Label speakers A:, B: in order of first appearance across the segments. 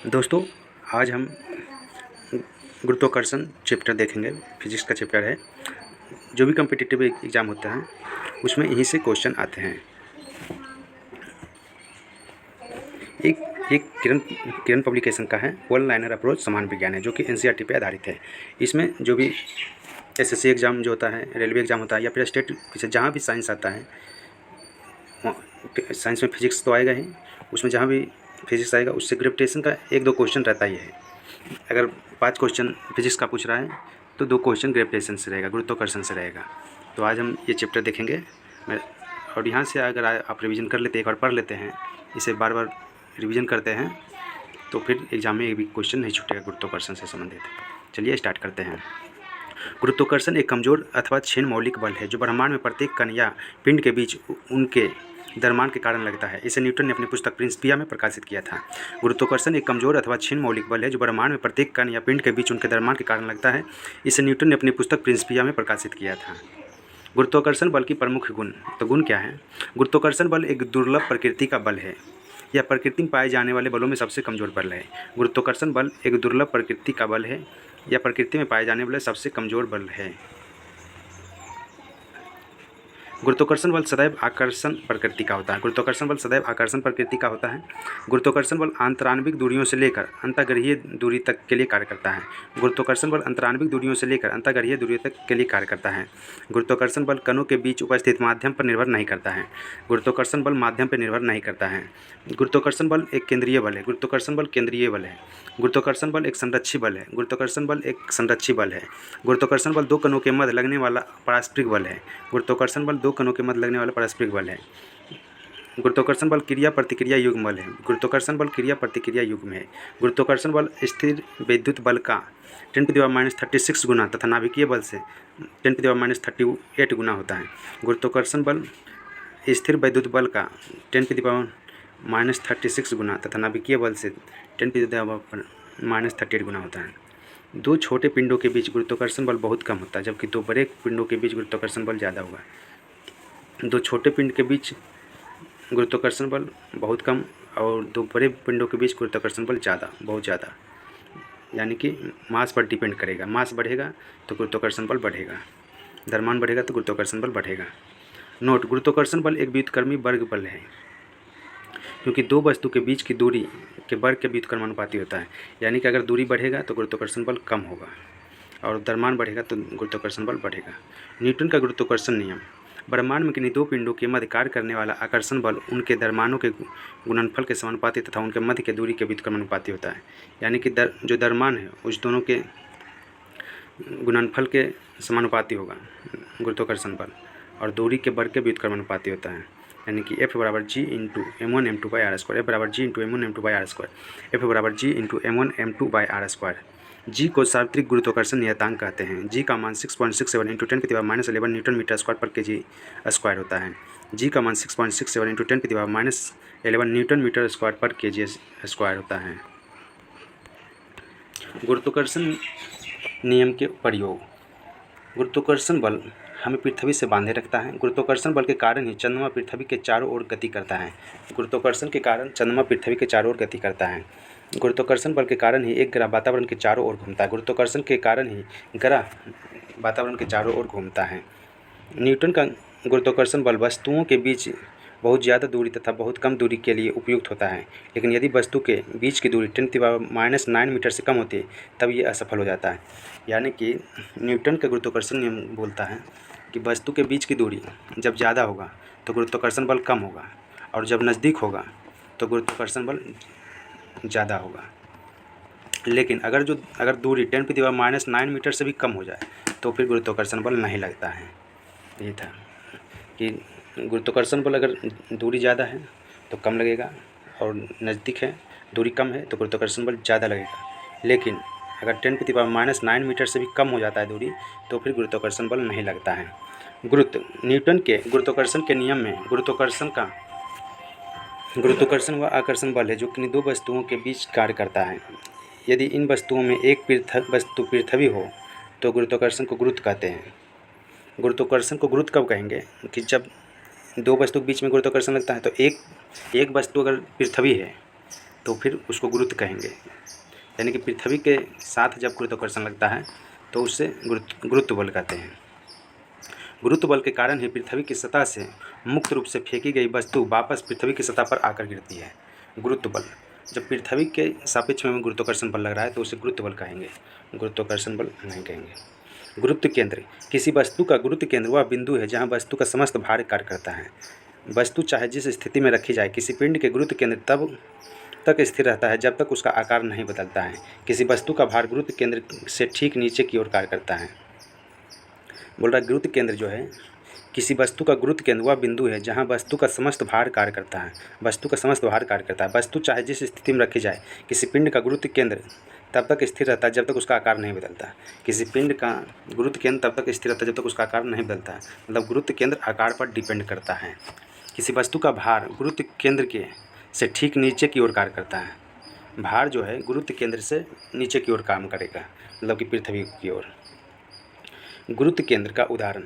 A: दोस्तों, आज हम गुरुत्वाकर्षण चैप्टर देखेंगे। फिजिक्स का चैप्टर है। जो भी कॉम्पिटिटिव एग्ज़ाम होता है उसमें यहीं से क्वेश्चन आते हैं। एक किरण पब्लिकेशन का है, वन लाइनर अप्रोच समान विज्ञान है, जो कि एनसीईआरटी पे आधारित है। इसमें जो भी एसएससी एग्ज़ाम जो होता है, रेलवे एग्ज़ाम होता है, या फिर स्टेट जहाँ भी साइंस आता है, साइंस में फिजिक्स तो आएगा ही, उसमें जहाँ भी फिजिक्स आएगा उससे ग्रेविटेशन का 1-2 क्वेश्चन रहता ही है। अगर 5 क्वेश्चन फिजिक्स का पूछ रहा है तो 2 क्वेश्चन ग्रेविटेशन से रहेगा, गुरुत्वाकर्षण से रहेगा। तो आज हम ये चैप्टर देखेंगे। और यहाँ से अगर आप रिवीजन कर लेते हैं, एक बार पढ़ लेते हैं, इसे बार बार रिवीजन करते हैं, तो फिर एग्जाम में एक भी क्वेश्चन नहीं छूटेगा गुरुत्वाकर्षण से संबंधित। चलिए स्टार्ट करते हैं। गुरुत्वाकर्षण एक कमजोर अथवा क्षीण मौलिक बल है जो ब्रह्मांड में प्रत्येक कण या पिंड के बीच उनके द्रव्यमान के कारण लगता है। इसे न्यूटन ने अपनी पुस्तक प्रिंसिपिया में प्रकाशित किया था। गुरुत्वाकर्षण एक कमजोर अथवा क्षीण मौलिक बल है जो ब्रह्मांड में प्रत्येक कण या पिंड के बीच उनके द्रव्यमान के कारण लगता है। इसे न्यूटन ने अपनी पुस्तक प्रिंसिपिया में प्रकाशित किया था। गुरुत्वाकर्षण बल की प्रमुख गुण। तो गुण क्या है? गुरुत्वाकर्षण बल एक दुर्लभ प्रकृति का बल है। यह प्रकृति में पाए जाने वाले बलों में सबसे कमजोर बल है। गुरुत्वाकर्षण बल एक दुर्लभ प्रकृति का बल है। यह प्रकृति में पाए जाने वाले सबसे कमजोर बल है। गुरुत्वाकर्षण बल सदैव आकर्षण प्रकृति का होता है। गुरुत्वाकर्षण बल सदैव आकर्षण प्रकृति का होता है। गुरुत्वाकर्षण बल आंतराणविक दूरियों से लेकर अंतःग्रहीय दूरी तक के लिए कार्य करता है। गुरुत्वाकर्षण बल अंतराणविक दूरियों से लेकर अंतःग्रहीय दूरी तक के लिए कार्य करता है। गुरुत्वाकर्षण बल कणों के बीच उपस्थित माध्यम पर निर्भर नहीं करता है। गुरुत्वाकर्षण बल माध्यम पर निर्भर नहीं करता है। गुरुत्वाकर्षण बल एक केंद्रीय बल है। गुरुत्वाकर्षण बल केंद्रीय बल है। गुरुत्वाकर्षण बल एक संरक्षी बल है। गुरुत्वाकर्षण बल एक संरक्षी बल है। गुरुत्वाकर्षण बल दो कणों के मध्य लगने वाला पारस्परिक बल है। गुरुत्वाकर्षण बल दो कणों के मध्य लगने वाला पारस्परिक बल है। गुरुत्वाकर्षण बल क्रिया प्रतिक्रिया युग्म बल है। गुरुत्वाकर्षण बल क्रिया प्रतिक्रिया युग्म है। गुरुत्वाकर्षण बल स्थिर विद्युत बल का 10⁻36 गुना तथा नाभिकीय बल से 10⁻38 गुना होता है। गुरुत्वाकर्षण बल स्थिर विद्युत बल का 10⁻36 गुना तथा नाभिकीय बल से 10⁻38 गुना होता है। दो छोटे पिंडों के बीच गुरुत्वाकर्षण बल बहुत कम होता है, जबकि दो बड़े पिंडों के बीच गुरुत्वाकर्षण बल ज़्यादा होगा। दो छोटे पिंड के बीच गुरुत्वाकर्षण बल बहुत कम और दो बड़े पिंडों के बीच गुरुत्वाकर्षण बल ज़्यादा, बहुत ज़्यादा। यानी कि मास पर डिपेंड करेगा। मास बढ़ेगा तो गुरुत्वाकर्षण बल बढ़ेगा, द्रव्यमान बढ़ेगा तो गुरुत्वाकर्षण बल बढ़ेगा। नोट: गुरुत्वाकर्षण बल एक व्युत्क्रमी वर्ग बल है, क्योंकि दो वस्तु के बीच की दूरी के वर्ग के व्युत्क्रमानुपाती होता है। यानी कि अगर दूरी बढ़ेगा तो गुरुत्वाकर्षण बल कम होगा और द्रव्यमान बढ़ेगा तो गुरुत्वाकर्षण बल बढ़ेगा। न्यूटन का गुरुत्वाकर्षण नियम: ब्रह्मांड में किन्हीं दो पिंडों के मध्य कार्य करने वाला आकर्षण बल उनके द्रव्यमानों के गुणनफल के समानुपाती तथा उनके मध्य के दूरी के व्युत्क्रमानुपाती होता है। यानी कि जो द्रव्यमान है उस दोनों के गुणनफल के समानुपाती होगा गुरुत्वाकर्षण बल, और दूरी के वर्ग के व्युत्क्रमानुपाती होता है। यानी कि F बराबर G इंटू m1m2/r², F बराबर G इंटू m1m2/r², F बराबर G इंटू m1m2/r²। G को सार्वत्रिक गुरुत्वाकर्षण नियतांक कहते हैं। G का मान 6.67 इंटू 10⁻11 न्यूटन मीटर स्क्वायर पर kg स्क्वायर होता है। G का मान 6.67 इंटू 10⁻11 न्यूटन मीटर स्क्वायर पर kg स्क्वायर होता है। गुरुत्वाकर्षण नियम के प्रयोग। गुरुत्वाकर्षण बल हमें पृथ्वी से बांधे रखता है। गुरुत्वाकर्षण बल के कारण ही चंद्रमा पृथ्वी के चारों ओर गति करता है। गुरुत्वाकर्षण के कारण चंद्रमा पृथ्वी के चारों ओर गति करता है। गुरुत्वाकर्षण बल के कारण ही एक ग्रह वातावरण के चारों ओर घूमता है। गुरुत्वाकर्षण के कारण ही ग्रह वातावरण के चारों ओर घूमता है। न्यूटन का गुरुत्वाकर्षण बल वस्तुओं के बीच बहुत ज़्यादा दूरी तथा बहुत कम दूरी के लिए उपयुक्त होता है, लेकिन यदि वस्तु के बीच की दूरी 10⁻9 मीटर से कम होती है तब ये असफल हो जाता है। यानी कि न्यूटन का गुरुत्वाकर्षण नियम बोलता है कि वस्तु के बीच की दूरी जब ज़्यादा होगा तो गुरुत्वाकर्षण बल कम होगा, और जब नज़दीक होगा तो गुरुत्वाकर्षण बल ज़्यादा होगा। लेकिन अगर दूरी 10⁻9 मीटर से भी कम हो जाए तो फिर गुरुत्वाकर्षण बल नहीं लगता है। ये था कि गुरुत्वाकर्षण बल अगर दूरी ज़्यादा है तो कम लगेगा, और नज़दीक है दूरी कम है तो गुरुत्वाकर्षण बल ज़्यादा लगेगा। लेकिन अगर 10⁻9 मीटर से भी कम हो जाता है दूरी तो फिर गुरुत्वाकर्षण बल नहीं लगता है। न्यूटन के गुरुत्वाकर्षण के नियम में गुरुत्वाकर्षण व आकर्षण बल है जो किन्हीं दो वस्तुओं के बीच कार्य करता है। यदि इन वस्तुओं में एक वस्तु पृथ्वी हो तो गुरुत्वाकर्षण को गुरुत्व कहते हैं। गुरुत्वाकर्षण को गुरुत्व कब कहेंगे? कि जब दो वस्तु के बीच में गुरुत्वाकर्षण लगता है तो एक वस्तु अगर पृथ्वी है तो फिर उसको गुरुत्व कहेंगे। यानी कि पृथ्वी के साथ जब गुरुत्वाकर्षण लगता है तो उससे गुरुत्व बल कहते हैं। गुरुत्व बल के कारण ही पृथ्वी की सतह से मुक्त रूप से फेंकी गई वस्तु वापस पृथ्वी की सतह पर आकर गिरती है। गुरुत्व बल, जब पृथ्वी के सापेक्ष में गुरुत्वाकर्षण बल लग रहा है तो उसे गुरुत्व बल कहेंगे, गुरुत्वाकर्षण बल नहीं कहेंगे। गुरुत्व केंद्र, किसी वस्तु का गुरुत्व केंद्र वह बिंदु है जहाँ वस्तु का समस्त भार कार्य करता है। वस्तु चाहे जिस स्थिति में रखी जाए, किसी पिंड के गुरुत्व केंद्र तब तक स्थिर रहता है जब तक उसका आकार नहीं बदलता है। किसी वस्तु का भार गुरुत्व केंद्र से ठीक नीचे की ओर कार्य करता है। बोल रहा है गुरुत्व केंद्र जो है, किसी वस्तु का गुरुत्व केंद्र वह बिंदु है जहाँ वस्तु का समस्त भार कार्य करता है। वस्तु का समस्त भार कार्य करता है। वस्तु चाहे जिस स्थिति में रखी जाए, किसी पिंड का गुरुत्व केंद्र तब तक स्थिर रहता है जब तक उसका आकार नहीं बदलता। किसी पिंड का गुरुत्व केंद्र तब तक स्थिर रहता है जब तक उसका आकार नहीं बदलता है। मतलब गुरुत्व केंद्र आकार पर डिपेंड करता है। किसी वस्तु का भार गुरुत्व केंद्र के से ठीक नीचे की ओर कार्य करता है। भार जो है गुरुत्व केंद्र से नीचे की ओर काम करेगा, मतलब कि पृथ्वी की ओर। गुरुत्व केंद्र का उदाहरण,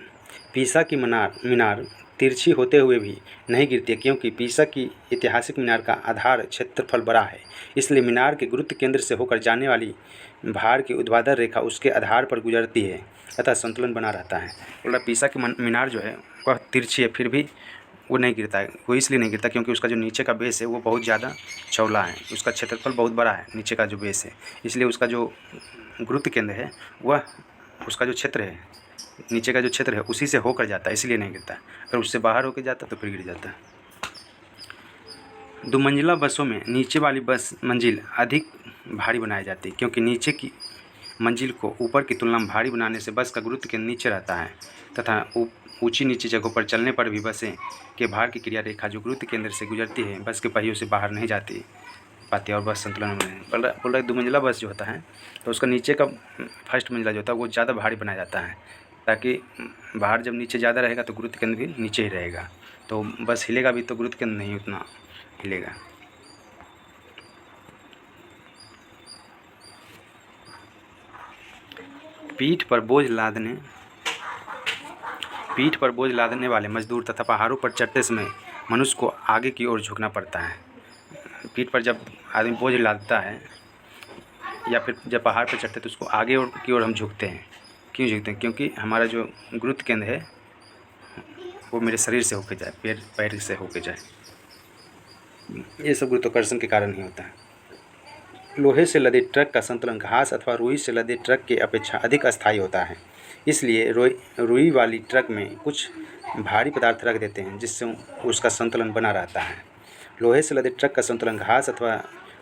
A: पीसा की मीनार तिरछी होते हुए भी नहीं गिरती, क्योंकि पीसा की ऐतिहासिक मीनार का आधार क्षेत्रफल बड़ा है। इसलिए मीनार के गुरुत्व केंद्र से होकर जाने वाली भार की ऊर्ध्वाधर रेखा उसके आधार पर गुजरती है, अतः संतुलन बना रहता है। बोला पीसा की मीनार जो है वह तिरछी है, फिर भी वो नहीं गिरता है। वो इसलिए नहीं गिरता क्योंकि उसका जो नीचे का बेस है वो बहुत ज़्यादा चौड़ा है, उसका क्षेत्रफल बहुत बड़ा है नीचे का जो बेस है, इसलिए उसका जो गुरुत्व केंद्र है वह उसका जो क्षेत्र है, नीचे का जो क्षेत्र है उसी से होकर जाता है, इसलिए नहीं गिरता। अगर उससे बाहर होकर जाता तो फिर गिर जाता है। दुमंजिला बसों में नीचे वाली बस मंजिल अधिक भारी बनाई जाती है, क्योंकि नीचे की मंजिल को ऊपर की तुलना में भारी बनाने से बस का गुरुत्व केंद्र नीचे रहता है तथा ऊंची नीची जगहों पर चलने पर भी बसें के भार की क्रिया रेखा जो गुरुत्व केंद्र से गुजरती है बस के पहियों से बाहर नहीं जाती पाती और बस संतुलन में। बोल रहा है दुमंजिला बस जो होता है तो उसका नीचे का फर्स्ट मंजिला जो होता है वो ज़्यादा भारी बनाया जाता है, ताकि भार जब नीचे ज़्यादा रहेगा तो गुरुत्व केंद्र भी नीचे ही रहेगा, तो बस हिलेगा भी तो गुरुत्व केंद्र नहीं उतना हिलेगा। पीठ पर बोझ लादने वाले मजदूर तथा पहाड़ों पर चढ़ते समय मनुष्य को आगे की ओर झुकना पड़ता है। पीठ पर जब आदमी बोझ लादता है या फिर जब पहाड़ पर चढ़ते तो उसको आगे की ओर हम झुकते हैं। क्यों झुकते हैं? क्योंकि हमारा जो गुरुत्व केंद्र है वो मेरे शरीर से होके जाए, पैर से होके जाए। ये सब गुरुत्वाकर्षण के कारण ही होता है। लोहे से लदे ट्रक का संतुलन घास अथवा रुई से लदे ट्रक की अपेक्षा अधिक अस्थायी होता है, इसलिए रुई वाली ट्रक में कुछ भारी पदार्थ रख देते हैं जिससे उसका संतुलन बना रहता है। लोहे से लदे ट्रक का संतुलन घास अथवा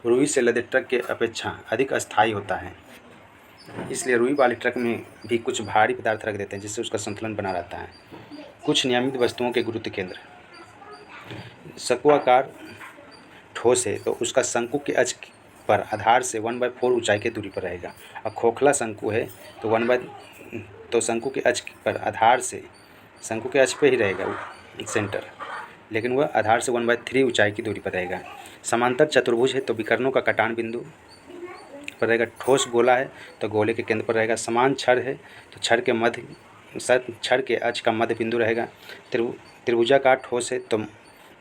A: रुई से लदे ट्रक की अपेक्षा अधिक अस्थायी होता है, इसलिए रुई वाली ट्रक में भी कुछ भारी पदार्थ रख देते हैं जिससे उसका संतुलन बना रहता है। कुछ नियमित वस्तुओं के गुरुत्व केंद्र, शंक्वाकार ठोस है तो उसका शंकु के अक्ष पर आधार से 1/4 ऊंचाई की दूरी पर रहेगा, और खोखला शंकु है तो शंकु के अक्ष पर आधार से शंकु के अक्ष पे ही रहेगा सेंटर, लेकिन वह आधार से 1/3 ऊंचाई की दूरी पर रहेगा। समांतर चतुर्भुज है तो विकर्णों का कटान बिंदु पर रहेगा। ठोस गोला है तो गोले के केंद्र पर रहेगा। समान छड़ है तो छड़ के अक्ष का मध्य बिंदु रहेगा। त्रिभुजाकार ठोस है तो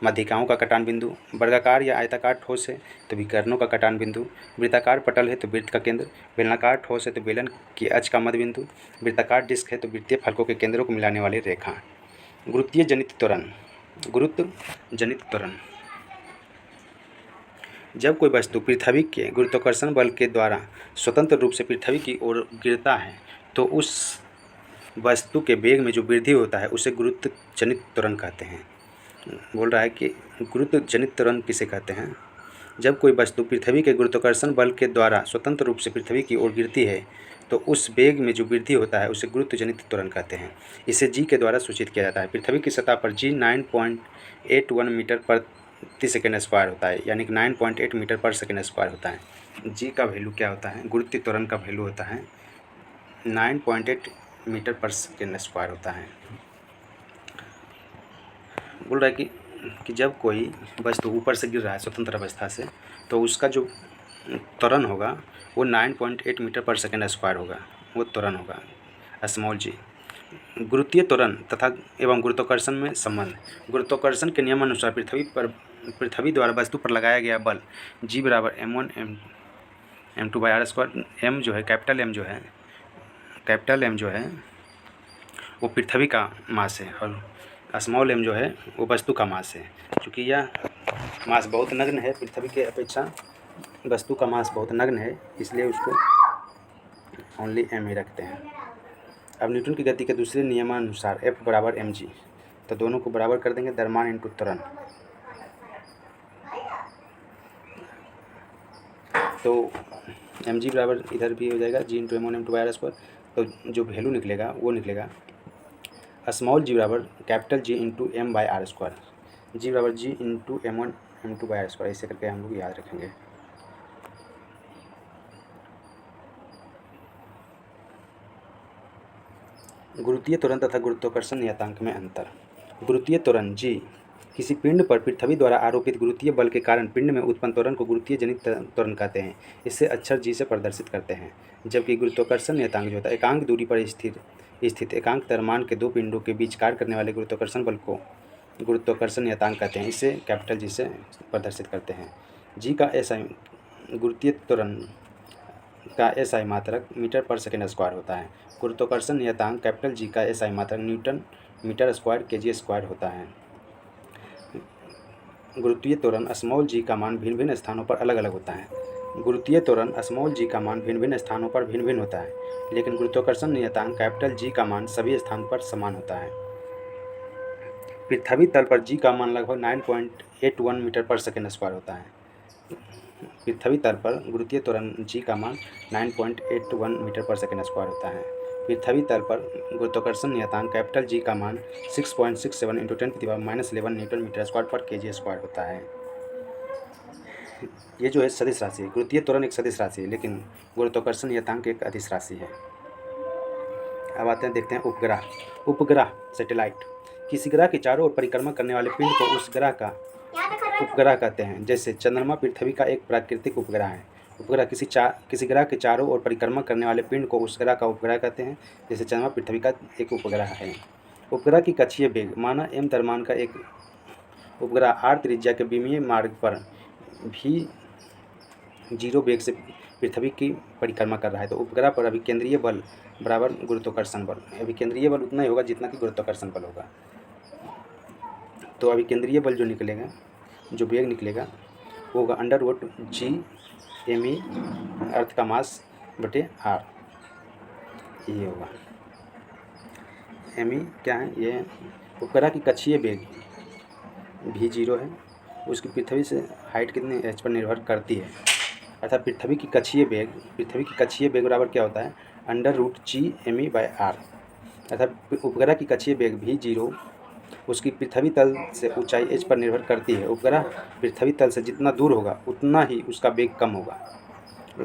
A: मध्यिकाओं का कटान बिंदु। वर्गाकार या आयताकार ठोस है तो विकर्णों का कटान बिंदु। वृत्ताकार पटल है तो वृत्त का केंद्र। बेलनाकार ठोस है तो बेलन की अक्ष का मध्य बिंदु। वृत्ताकार डिस्क है तो वृत्तीय फलकों के केंद्रों को मिलाने वाली रेखा। गुरुत्व जनित त्वरण, जब कोई वस्तु पृथ्वी के गुरुत्वाकर्षण बल के द्वारा स्वतंत्र रूप से पृथ्वी की ओर गिरता है तो उस वस्तु के वेग में जो वृद्धि होता है उसे गुरुत्व जनित त्वरण कहते हैं। बोल रहा है कि गुरुत्व जनित त्वरण किसे कहते हैं? जब कोई वस्तु पृथ्वी के गुरुत्वाकर्षण बल के द्वारा स्वतंत्र रूप से पृथ्वी की ओर गिरती है तो उस वेग में जो वृद्धि होता है उसे गुरुत्व जनित त्वरण कहते हैं। इसे जी के द्वारा सूचित किया जाता है। पृथ्वी की सतह पर जी 9.81 मीटर प्रति सेकेंड स्क्वायर होता है, यानी कि 9.8 मीटर पर सेकेंड स्क्वायर होता है। जी का वैल्यू क्या होता है? गुरुत्व त्वरण का वैल्यू होता है 9.8 मीटर पर सेकेंड स्क्वायर होता है। बोल रहा है कि जब कोई वस्तु ऊपर से गिर रहा है स्वतंत्र अवस्था से तो उसका जो त्वरण होगा वो 9.8 मीटर पर सेकेंड स्क्वायर होगा, वो त्वरण होगा स्मॉल जी। गुरुत्वीय त्वरण तथा एवं गुरुत्वाकर्षण में संबंध। गुरुत्वाकर्षण के नियमानुसार पृथ्वी पर पृथ्वी द्वारा वस्तु पर लगाया गया बल G बराबर m1 m2 by R square. M जो है कैपिटल M जो है वो पृथ्वी का मास है और स्मॉल m जो है वो वस्तु का मास है। क्योंकि यह मास बहुत नग्न है, पृथ्वी के अपेक्षा वस्तु का मास बहुत नग्न है, इसलिए उसको ओनली m ही रखते हैं। अब न्यूटन की गति के दूसरे नियमानुसार F बराबर mg, तो दोनों को बराबर कर देंगे, द्रव्यमान इंटू त्वरण। तो mg बराबर इधर भी हो जाएगा g into m1 m2 by R square. तो जो वैल्यू निकलेगा वो निकलेगा स्मॉल g बराबर capital G into m by R square. g बराबर g into m1 m2 by R square, ऐसे करके हम लोग याद रखेंगे। गुरुत्वीय त्वरण तथा गुरुत्वाकर्षण नियतांक में अंतर। गुरुत्वीय त्वरण G किसी पिंड पर पृथ्वी द्वारा आरोपित गुरुत्वीय बल के कारण पिंड में उत्पन्न त्वरण को गुरुत्वीय जनित त्वरण कहते हैं। इसे अक्षर G से प्रदर्शित करते हैं। जबकि गुरुत्वाकर्षण नियतांक जो होता है एकांक दूरी पर स्थित एकांक द्रव्यमान के दो पिंडों के बीच कार्य करने वाले गुरुत्वाकर्षण बल को गुरुत्वाकर्षण नियतांक कहते हैं। इसे कैपिटल G से प्रदर्शित करते हैं। G का SI गुरुत्वीय त्वरण का SI मात्रक मीटर पर सेकेंड स्क्वायर होता है। गुरुत्वाकर्षण नियतांक कैपिटल G का SI मात्रक newton metre square kg square होता है। गुरुत्वीय त्वरण स्मॉल g का मान भिन्न भिन्न स्थानों पर अलग अलग होता है। गुरुत्वीय त्वरण स्मॉल g का मान भिन्न भिन्न स्थानों पर भिन्न भिन्न होता है, लेकिन गुरुत्वाकर्षण नियतांक कैपिटल G का मान सभी स्थान पर समान होता है। पृथ्वी तल पर g का मान लगभग 9.81 मीटर पर सेकेंड स्क्वायर होता है। पृथ्वी तल पर गुरुत्वीय त्वरण g का मान 9.81 मीटर पर सेकेंड स्क्वायर होता है। पृथ्वी तल पर गुरुत्वाकर्षण नियतांक कैपिटल G का मान 6.67 इंटू 10⁻11 न्यूटन मीटर स्क्वायर पर kg स्क्वायर होता है। ये जो है सदिश राशि है। गुरुत्वीय त्वरण एक सदिश राशि है, लेकिन गुरुत्वाकर्षण नियतांक एक अदिश राशि है। अब आते हैं, देखते हैं उपग्रह। उपग्रह सैटेलाइट किसी ग्रह के चारों ओर परिक्रमा करने वाले पिंड को उस ग्रह का उपग्रह कहते हैं। जैसे चंद्रमा पृथ्वी का एक प्राकृतिक उपग्रह है। उपग्रह किसी ग्रह के चारों ओर परिक्रमा करने वाले पिंड को उस ग्रह का उपग्रह कहते हैं। जैसे चंद्रमा पृथ्वी का एक उपग्रह है। उपग्रह की कक्षीय वेग माना m द्रव्यमान का एक उपग्रह r त्रिज्या के विमीय मार्ग पर v0 वेग से पृथ्वी की परिक्रमा कर रहा है। तो उपग्रह पर अभिकेंद्रीय बल बराबर गुरुत्वाकर्षण बल। अभिकेंद्रीय बल उतना ही होगा जितना कि गुरुत्वाकर्षण बल होगा। तो अभिकेंद्रीय बल जो निकलेगा, जो वेग निकलेगा वो होगा √g m अर्थ का मास बटे r। ये होगा m क्या है, ये उपग्रह की कक्षीय वेग v0 है। उसकी पृथ्वी से हाइट कितनी h पर निर्भर करती है। अर्थात पृथ्वी की कक्षीय वेग बराबर क्या होता है, √g m बाई r। अर्थात उपग्रह की कक्षीय वेग v0 उसकी पृथ्वी तल से ऊंचाई h पर निर्भर करती है। उपग्रह पृथ्वी तल से जितना दूर होगा उतना ही उसका वेग कम होगा।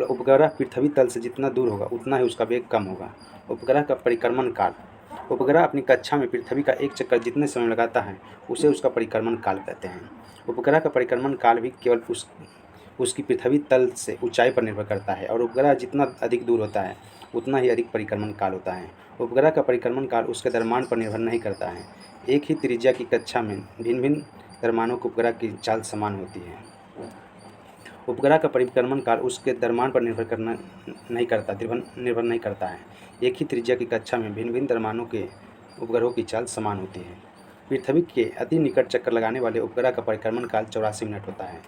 A: उपग्रह पृथ्वी तल से जितना दूर होगा उतना ही उसका वेग कम होगा। उपग्रह का परिक्रमण काल। उपग्रह अपनी कक्षा में पृथ्वी का एक चक्कर जितने समय लगाता है उसे उसका परिक्रमण काल कहते हैं। उपग्रह का परिक्रमण काल भी केवल उसकी पृथ्वी तल से ऊंचाई पर निर्भर करता है और उपग्रह जितना अधिक दूर होता है उतना ही अधिक परिक्रमण काल होता है। उपग्रह का परिक्रमण काल उसके द्रव्यमान पर निर्भर नहीं करता है। एक ही त्रिज्या की कक्षा में भिन्न भिन्न द्रव्यमानों के उपग्रह की चाल समान होती है। उपग्रह का परिक्रमण काल उसके द्रव्यमान पर निर्भर नहीं करता है। एक ही त्रिज्या की कक्षा में भिन्न भिन्न द्रव्यमानों के उपग्रहों की चाल समान होती है। पृथ्वी के अति निकट चक्कर लगाने वाले उपग्रह का परिक्रमण काल 84 मिनट होता है।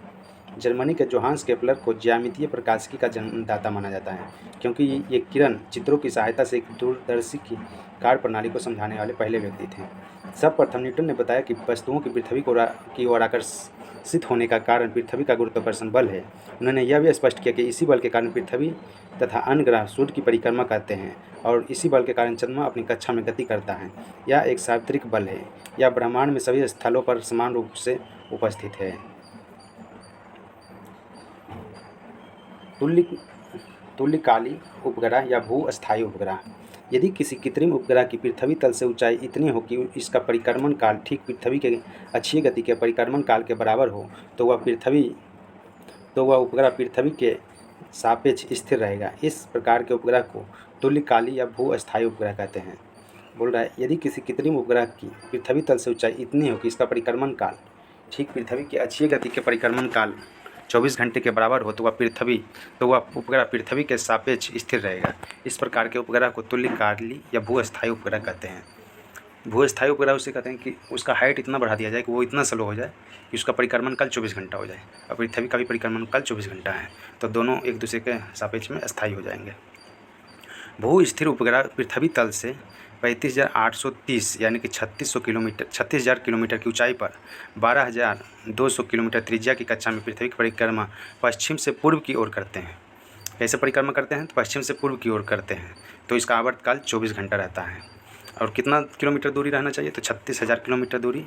A: जर्मनी के जोहान्स केपलर को ज्यामितीय प्रकाशिकी का जन्मदाता माना जाता है, क्योंकि ये किरण चित्रों की सहायता से एक दूरदर्शी की कार्य प्रणाली को समझाने वाले पहले व्यक्ति थे। सर्वप्रथम न्यूटन ने बताया कि वस्तुओं की पृथ्वी की ओर आकर्षित होने का कारण पृथ्वी का गुरुत्वाकर्षण बल है। उन्होंने यह भी स्पष्ट किया कि इसी बल के कारण पृथ्वी तथा अन्य ग्रह सूर्य की परिक्रमा करते हैं और इसी बल के कारण चंद्रमा अपनी कक्षा में गति करता है। यह एक सार्वत्रिक बल है। यह ब्रह्मांड में सभी स्थलों पर समान रूप से उपस्थित है। तुल्यकाली उपग्रह या भू-अस्थायी उपग्रह। यदि किसी कृत्रिम उपग्रह की पृथ्वी तल से ऊंचाई इतनी हो कि इसका परिक्रमण काल ठीक पृथ्वी के अक्षीय गति के परिक्रमण काल के बराबर हो, तो वह उपग्रह पृथ्वी के सापेक्ष स्थिर रहेगा। इस प्रकार के उपग्रह को तुल्यकाली या भू-अस्थायी उपग्रह कहते हैं। बोल रहा है, यदि किसी कृत्रिम उपग्रह की पृथ्वी तल से ऊंचाई इतनी हो कि इसका परिक्रमण काल ठीक पृथ्वी की अक्षीय गति के परिक्रमण काल 24 घंटे के बराबर हो तो वह उपग्रह पृथ्वी के सापेक्ष स्थिर रहेगा। इस प्रकार के उपग्रह को तुल्यकाली या भूस्थायी उपग्रह कहते हैं। भूस्थायी उपग्रह उसे कहते हैं कि उसका हाइट इतना बढ़ा दिया जाए कि वो इतना स्लो हो जाए कि उसका परिक्रमण काल 24 घंटा हो जाए, और पृथ्वी का भी परिक्रमण काल 24 घंटा है, तो दोनों एक दूसरे के सापेक्ष में स्थायी हो जाएंगे। भू स्थिर उपग्रह पृथ्वी तल से 35,830 यानी कि 36,000 किलोमीटर की ऊंचाई पर 12,200 किलोमीटर त्रिज्या की कक्षा में पृथ्वी की परिक्रमा पश्चिम से पूर्व की ओर करते हैं। कैसे परिक्रमा करते हैं? तो पश्चिम से पूर्व की ओर करते हैं, तो इसका आवर्तकाल 24 घंटा रहता है। और कितना किलोमीटर दूरी रहना चाहिए? तो 36,000 किलोमीटर दूरी,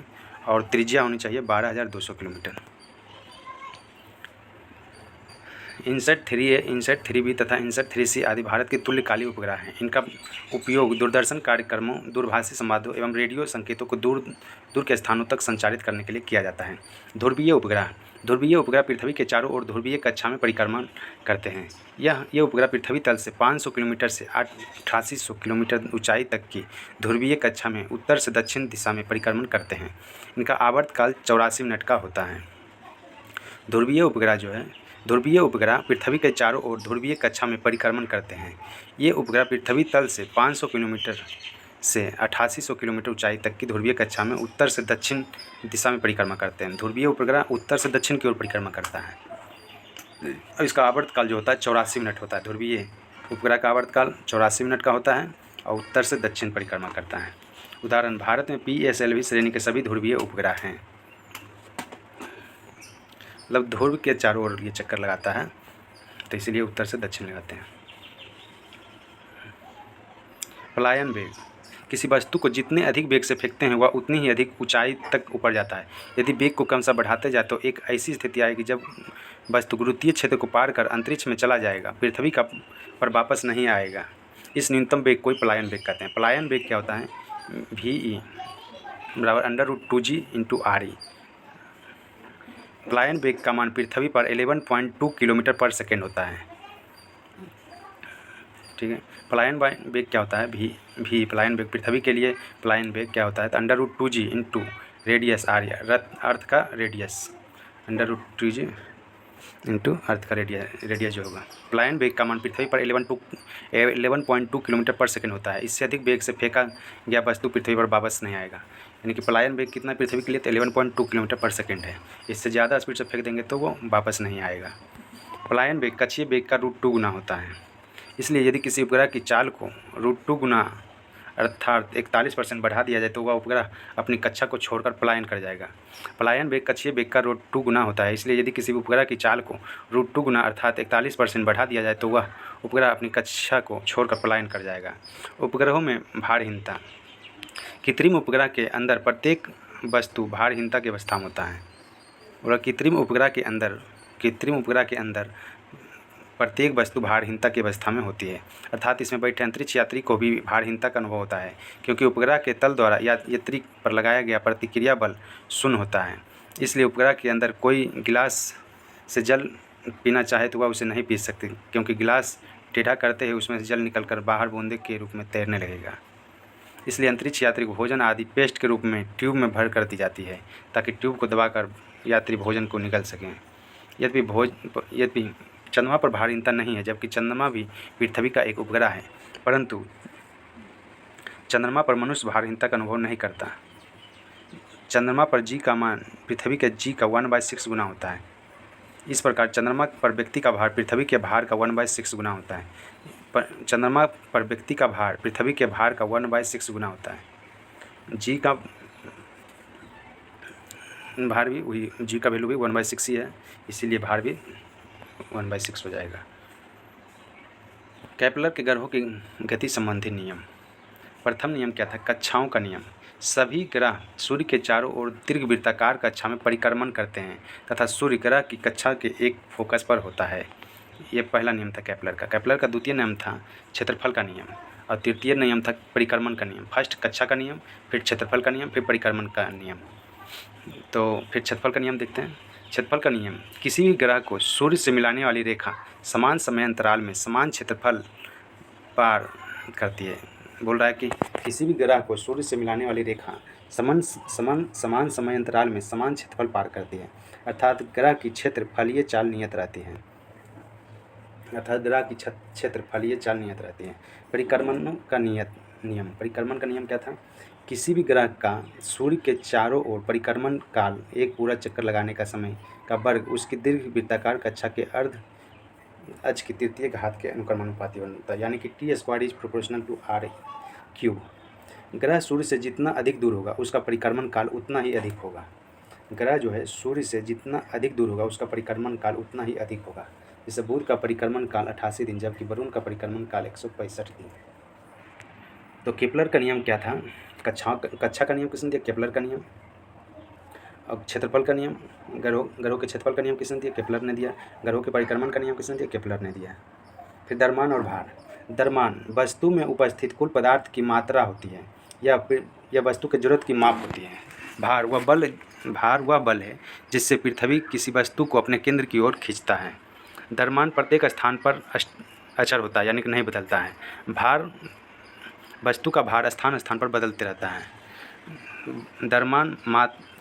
A: और त्रिज्या होनी चाहिए 12,200 kilometre. INSAT 3A, INSAT 3B तथा इनसेट 3C आदि भारत के तुल्यकालिक उपग्रह हैं। इनका उपयोग दूरदर्शन कार्यक्रमों, दूरभाषी संवादों एवं रेडियो संकेतों को दूर के स्थानों तक संचारित करने के लिए किया जाता है। ध्रुवीय उपग्रह पृथ्वी के चारों ओर ध्रुवीय कक्षा में परिक्रमण करते हैं। ये उपग्रह पृथ्वी तल से 500 किलोमीटर से 8800 किलोमीटर ऊंचाई तक की ध्रुवीय कक्षा में उत्तर से दक्षिण दिशा में परिक्रमण करते हैं। इनका आवर्तकाल 84 मिनट का होता है। ध्रुवीय उपग्रह पृथ्वी के चारों ओर ध्रुवीय कक्षा में परिक्रमण करते हैं। ये उपग्रह पृथ्वी तल से 500 किलोमीटर से 8800 किलोमीटर ऊंचाई तक की ध्रुवीय कक्षा में उत्तर से दक्षिण दिशा में परिक्रमा करते हैं। ध्रुवीय उपग्रह उत्तर से दक्षिण की ओर परिक्रमा करता है, और इसका आवर्तकाल जो होता है 84 मिनट होता है। ध्रुवीय उपग्रह का आवर्तकाल 84 मिनट का होता है और उत्तर से दक्षिण परिक्रमा करता है। उदाहरण: भारत में PSLV श्रेणी के सभी ध्रुवीय उपग्रह हैं। मतलब ध्रुव के चारों ओर ये चक्कर लगाता है, तो इसीलिए उत्तर से दक्षिण लगाते हैं। पलायन वेग: किसी वस्तु को जितने अधिक वेग से फेंकते हैं वह उतनी ही अधिक ऊंचाई तक ऊपर जाता है। यदि वेग को क्रमशः बढ़ाते जाए तो एक ऐसी स्थिति आएगी जब वस्तु गुरुत्वीय क्षेत्र को पार कर अंतरिक्ष में चला जाएगा, पृथ्वी पर वापस नहीं आएगा। इस न्यूनतम वेग को पलायन वेग कहते हैं। पलायन वेग क्या होता है? VE बराबर √2G × RE। पलायन वेग का मान पृथ्वी पर 11.2 किलोमीटर पर सेकेंड होता है। ठीक है, पलायन वेग क्या होता है? भी पलायन वेग पृथ्वी के लिए पलायन वेग क्या होता है? तो √2G × रेडियस RE, अर्थ का रेडियस, √2G × अर्थ का रेडियस जो होगा। पलायन वेग का मान पृथ्वी पर 11.2 किलोमीटर पर सेकेंड होता है। इससे अधिक वेग से फेंका गया वस्तु पृथ्वी पर वापस नहीं आएगा। यानी कि पलायन वेग कितना पृथ्वी के लिए? तो 11.2 किलोमीटर पर सेकेंड है। इससे ज़्यादा स्पीड से फेंक देंगे तो वो वापस नहीं आएगा। पलायन वेग कक्षीय वेग का √2 गुना होता है। इसलिए यदि किसी उपग्रह की चाल को √2 गुना अर्थात 41% बढ़ा दिया जाए तो वह उपग्रह अपनी कक्षा को छोड़कर पलायन कर जाएगा। पलायन वेग कक्षीय वेग का √2 गुना होता है। इसलिए यदि किसी उपग्रह की चाल को √2 गुना अर्थात 41% बढ़ा दिया जाए तो वह उपग्रह अपनी कक्षा को छोड़कर पलायन कर जाएगा। उपग्रहों में भारहीनता: कृत्रिम उपग्रह के अंदर प्रत्येक वस्तु भारहीनता की अवस्था में होता है। और कृत्रिम उपग्रह के अंदर प्रत्येक वस्तु भारहीनता की अवस्था में होती है, अर्थात इसमें बैठे अंतरिक्ष यात्री को भी भारहीनता का अनुभव होता है, क्योंकि उपग्रह के तल द्वारा यात्री पर लगाया गया प्रतिक्रिया बल शून्य होता है। इसलिए उपग्रह के अंदर कोई गिलास से जल पीना चाहे तो वह उसे नहीं पी सकते, क्योंकि गिलास टेढ़ा करते ही उसमें से जल निकलकर बाहर बूंदे के रूप में तैरने लगेगा। इसलिए अंतरिक्ष यात्री को भोजन आदि पेस्ट के रूप में ट्यूब में भर कर दी जाती है, ताकि ट्यूब को दबाकर यात्री भोजन को निगल सकें। यद्यपि चंद्रमा पर भारहीनता नहीं है, जबकि चंद्रमा भी पृथ्वी का एक उपग्रह है, परंतु चंद्रमा पर मनुष्य भारहीनता का अनुभव नहीं करता। चंद्रमा पर G का मान पृथ्वी के G का 1/6 गुना होता है। इस प्रकार चंद्रमा पर व्यक्ति का भार पृथ्वी के भार का 1/6 गुना होता है। चंद्रमा पर व्यक्ति का भार पृथ्वी के भार का 1/6 गुना होता है। G का भार भी वही, G का वैल्यू भी 1/6 ही है, इसीलिए भार भी 1/6 हो जाएगा। केपलर के ग्रहों की गति संबंधी नियम। प्रथम नियम क्या था? कक्षाओं का नियम। सभी ग्रह सूर्य के चारों ओर दीर्घवृत्ताकार कक्षा में परिक्रमण करते हैं तथा सूर्य ग्रह की कक्षा के एक फोकस पर होता है। ये पहला नियम था केपलर का। केपलर का द्वितीय नियम था क्षेत्रफल का नियम, और तृतीय नियम था परिक्रमण का नियम। फर्स्ट कक्षा का नियम, फिर क्षेत्रफल का नियम, फिर परिक्रमण का नियम। तो फिर क्षेत्रफल का नियम देखते हैं। क्षेत्रफल का नियम: किसी भी ग्रह को सूर्य से मिलाने वाली रेखा समान समय अंतराल में समान क्षेत्रफल पार करती है। बोल रहा है कि किसी भी ग्रह को सूर्य से मिलाने वाली रेखा समान समय अंतराल में समान क्षेत्रफल पार करती है। अर्थात ग्रह की क्षेत्रफलीय चाल नियत रहती है। परिक्रमण का नियम क्या था? किसी भी ग्रह का सूर्य के चारों ओर परिक्रमण काल एक पूरा चक्कर लगाने का समय का वर्ग उसकी दीर्घ वृत्ताकार कक्षा के अर्ध अक्ष की तृतीय घात के अनुक्रमानुपाती बनता है, यानी कि t² is proportional to r³। ग्रह सूर्य से जितना अधिक दूर होगा उसका परिक्रमण काल उतना ही अधिक होगा। ग्रह जो है सूर्य से जितना अधिक दूर होगा उसका परिक्रमण काल उतना ही अधिक होगा। जैसे बुध का परिक्रमण काल 88 दिन, जबकि वरुण का परिक्रमण काल 165 दिन। तो केपलर का नियम क्या था? कक्षा का नियम किसने दिया? केपलर का नियम। अब क्षेत्रफल का नियम, ग्रहों के क्षेत्रफल का नियम किसने दिया? केपलर ने दिया। ग्रहों के परिक्रमण का नियम किसने दिया? केपलर ने दिया। फिर द्रव्यमान और भार। द्रव्यमान वस्तु में उपस्थित कुल पदार्थ की मात्रा होती है या वस्तु की जरूरत की माप होती है। भार वह बल है जिससे पृथ्वी किसी वस्तु को अपने केंद्र की ओर खींचता है। द्रव्यमान प्रत्येक स्थान पर अचर होता है, यानी कि नहीं बदलता है। भार वस्तु का भार स्थान पर बदलते रहता है। द्रव्यमान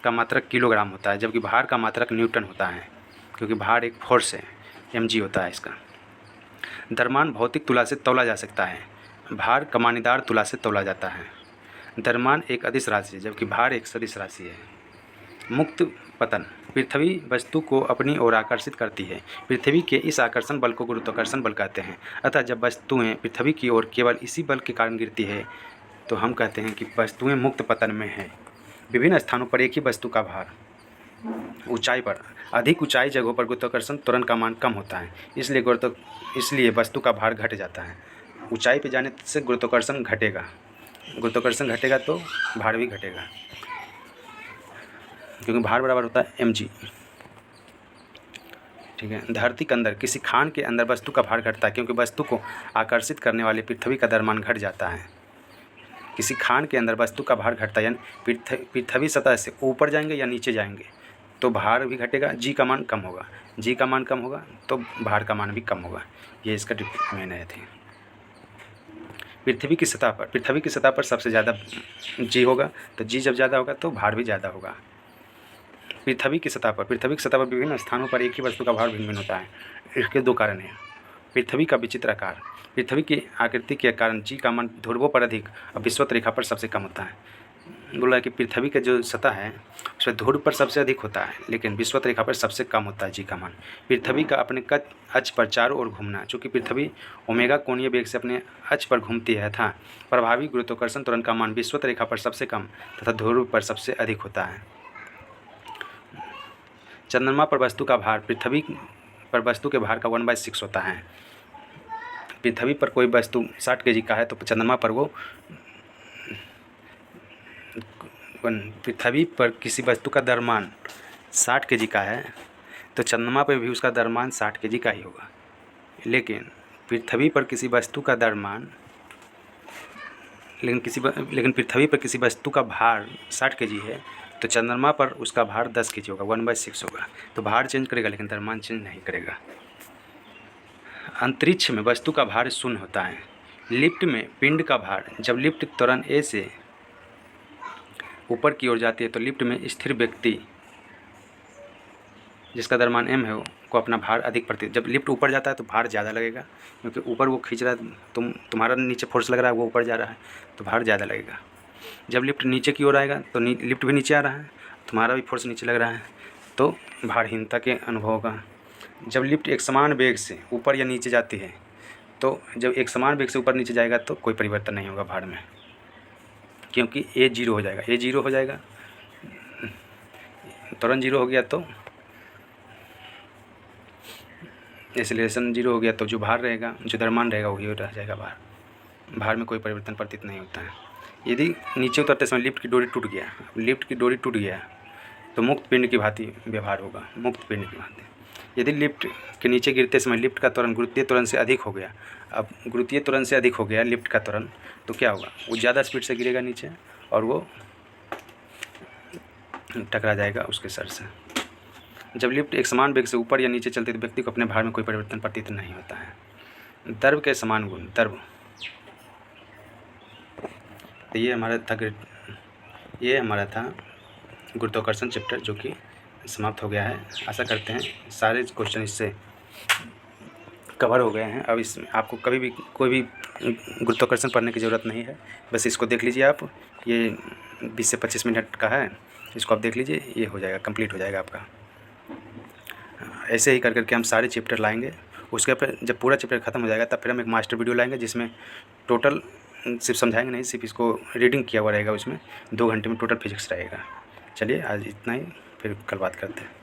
A: का मात्रक किलोग्राम होता है, जबकि भार का मात्रक न्यूटन होता है, क्योंकि भार एक फोर्स है, mg होता है इसका। द्रव्यमान भौतिक तुला से तौला जा सकता है, भार कमानीदार तुला से तौला जाता है। द्रव्यमान एक अदिश राशि है, जबकि भार एक सदिश राशि है। मुक्त पतन। पृथ्वी वस्तु को अपनी ओर आकर्षित करती है। पृथ्वी के इस आकर्षण बल को गुरुत्वाकर्षण बल कहते हैं। अतः जब वस्तुएं पृथ्वी की ओर केवल इसी बल के कारण गिरती है तो हम कहते हैं कि वस्तुएं मुक्त पतन में हैं। विभिन्न स्थानों पर एक ही वस्तु का भार ऊंचाई पर अधिक ऊंचाई जगहों पर गुरुत्वाकर्षण त्वरण का मान कम होता है, इसलिए वस्तु का भार घट जाता है। ऊंचाई पर जाने से गुरुत्वाकर्षण घटेगा तो भार भी घटेगा, क्योंकि भार बराबर होता है mg। ठीक है। धरती के अंदर किसी खान के अंदर वस्तु का भार घटता है, क्योंकि वस्तु को आकर्षित करने वाली पृथ्वी का द्रव्यमान घट जाता है। किसी खान के अंदर वस्तु का भार घटता है, यानी पृथ्वी सतह से ऊपर जाएंगे या नीचे जाएंगे तो भार भी घटेगा, जी का मान कम होगा तो भार का मान भी कम होगा। ये इसका मेन है थी। पृथ्वी की सतह पर सबसे ज़्यादा जी होगा, तो जी जब ज़्यादा होगा तो भार भी ज़्यादा होगा। पृथ्वी की सतह पर विभिन्न स्थानों पर एक ही वस्तु का भार भिन्न होता है। इसके दो कारण हैं। पृथ्वी का विचित्र आकार। पृथ्वी की आकृति के कारण जी का मान ध्रुवों पर अधिक और विषुवत रेखा पर सबसे कम होता है। बोला कि पृथ्वी का जो सतह है उसमें ध्रुव पर सबसे अधिक होता है, लेकिन विषुवत रेखा पर सबसे कम होता है जी का मान। पृथ्वी का अपने अक्ष पर चारों ओर घूमना। चूँकि पृथ्वी ओमेगा कोणीय वेग से अपने अक्ष पर घूमती है था, प्रभावी गुरुत्वाकर्षण त्वरण का मान विषुवत रेखा पर सबसे कम तथा ध्रुव पर सबसे अधिक होता है। चंद्रमा पर वस्तु का भार पृथ्वी पर वस्तु के भार का 1/6 होता है। पृथ्वी पर कोई वस्तु 60 kg का है तो चंद्रमा पर पृथ्वी पर किसी वस्तु का द्रव्यमान 60 kg का है तो चंद्रमा पर भी उसका द्रव्यमान 60 kg का ही होगा। लेकिन पृथ्वी पर किसी वस्तु का द्रव्यमान लेकिन पृथ्वी पर किसी वस्तु का भार 60 kg है तो चंद्रमा पर उसका भार 10 kg होगा, 1/6 होगा। तो भार चेंज करेगा लेकिन द्रव्यमान चेंज नहीं करेगा। अंतरिक्ष में वस्तु का भार शून्य होता है। लिफ्ट में पिंड का भार, जब लिफ्ट त्वरण ए से ऊपर की ओर जाती है तो लिफ्ट में स्थिर व्यक्ति जिसका द्रव्यमान m है को अपना भार अधिक पड़ती है। जब लिफ्ट ऊपर जाता है तो भार ज़्यादा लगेगा, क्योंकि ऊपर वो खींच रहा है, तुम्हारा नीचे फोर्स लग रहा है, वो ऊपर जा रहा है तो भार ज़्यादा लगेगा। जब लिफ्ट नीचे की ओर आएगा तो लिफ्ट भी नीचे आ रहा है, तुम्हारा भी फोर्स नीचे लग रहा है तो भारहीनता के अनुभव होगा। जब लिफ्ट एक समान वेग से ऊपर या नीचे जाती है तो जब एक समान वेग से ऊपर नीचे जाएगा तो कोई परिवर्तन नहीं होगा भार में, क्योंकि ए जीरो हो जाएगा, त्वरण जीरो हो गया तो एक्सेलरेशन जीरो हो गया तो जो भार रहेगा, जो द्रव्यमान रहेगा वही रह जाएगा। भार में कोई परिवर्तन प्रतीत नहीं होता है। यदि नीचे उतरते समय लिफ्ट की डोरी टूट गया तो मुक्त पिंड की भांति व्यवहार होगा। यदि लिफ्ट के नीचे गिरते समय लिफ्ट का त्वरण गुरुत्वीय त्वरण से अधिक हो गया, अब गुरुत्वीय त्वरण से अधिक हो गया लिफ्ट का त्वरण, तो क्या होगा, वो ज़्यादा स्पीड से गिरेगा नीचे और वो टकरा जाएगा उसके सर से। जब लिफ्ट एक समान वेग से ऊपर या नीचे चलती है तो व्यक्ति को अपने भार में कोई परिवर्तन प्रतीत नहीं होता है। द्रव्य के समान गुण। द्रव्य, तो ये हमारा था ये हमारा था गुरुत्वाकर्षण चैप्टर, जो कि समाप्त हो गया है। आशा करते हैं सारे क्वेश्चन इससे कवर हो गए हैं। अब इसमें आपको कभी भी कोई भी गुरुत्वाकर्षण पढ़ने की ज़रूरत नहीं है, बस इसको देख लीजिए आप। ये 20 से 25 मिनट का है, इसको आप देख लीजिए, ये हो जाएगा, कंप्लीट हो जाएगा आपका। ऐसे ही कर करके हम सारे चैप्टर लाएंगे। उसके फिर जब पूरा चैप्टर ख़त्म हो जाएगा तब फिर हम एक मास्टर वीडियो लाएंगे, जिसमें टोटल सिर्फ समझाएंगे नहीं, सिर्फ इसको रीडिंग किया हुआ रहेगा। उसमें 2 घंटे में टोटल फिजिक्स रहेगा। चलिए आज इतना ही, फिर कल बात करते हैं।